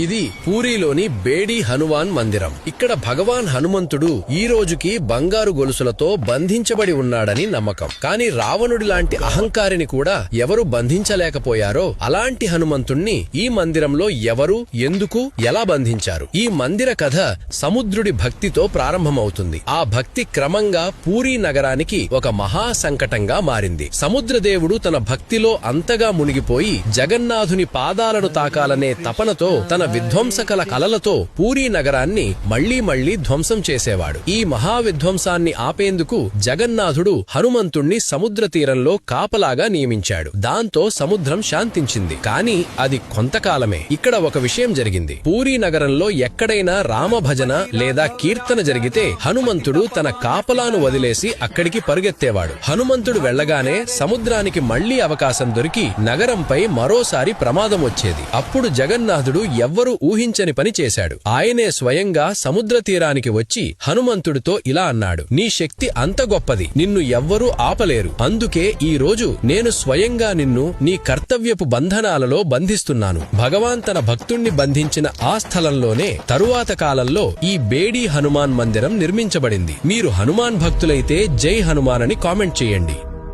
ఇది పూరీలోని బేడి హనుమాన్ మందిరం. ఇక్కడ భగవాన్ హనుమంతుడు ఈ రోజుకి బంగారు గొలుసులతో బంధించబడి ఉన్నాడని నమ్మకం. కాని రావణుడి లాంటి అహంకారిని కూడా ఎవరు బంధించలేకపోయారో అలాంటి హనుమంతుణ్ణి ఈ మందిరంలో ఎవరు, ఎందుకు, ఎలా బంధించారు? ఈ మందిర కథ సముద్రుడి భక్తితో ప్రారంభమవుతుంది. ఆ భక్తి క్రమంగా పూరీ నగరానికి ఒక మహా సంకటంగా మారింది. సముద్రదేవుడు తన భక్తిలో అంతగా మునిగిపోయి జగన్నాథుని పాదాలను తాకాలనే తపనతో తన విధ్వంసకల కలలతో పూరీ నగరాన్ని మళ్లీ ధ్వంసం చేసేవాడు. ఈ మహావిధ్వంసాన్ని ఆపేందుకు జగన్నాథుడు హనుమంతుణ్ణి సముద్ర తీరంలో కాపలాగా నియమించాడు. దాంతో సముద్రం శాంతించింది. కాని అది కొంతకాలమే. ఇక్కడ ఒక విషయం జరిగింది. పూరీ నగరంలో ఎక్కడైనా రామభజన లేదా కీర్తన జరిగితే హనుమంతుడు తన కాపలాను వదిలేసి అక్కడికి పరుగెత్తేవాడు. హనుమంతుడు వెళ్లగానే సముద్రానికి మళ్లీ అవకాశం దొరికి నగరంపై మరోసారి ప్రమాదం వచ్చేది. అప్పుడు జగన్నాథుడు ఎవ్వరూ ఊహించని పని చేశాడు. ఆయనే స్వయంగా సముద్ర తీరానికి వచ్చి హనుమంతుడితో ఇలా అన్నాడు: నీ శక్తి అంత గొప్పది, నిన్ను ఎవ్వరూ ఆపలేరు. అందుకే ఈ రోజు నేను స్వయంగా నిన్ను నీ కర్తవ్యపు బంధనాలలో బంధిస్తున్నాను. భగవాన్ తన భక్తుణ్ణి బంధించిన ఆ స్థలంలోనే తరువాత కాలంలో ఈ బేడి హనుమాన్ మందిరం నిర్మించబడింది. మీరు హనుమాన్ భక్తులైతే జై హనుమాన్ అని కామెంట్ చేయండి.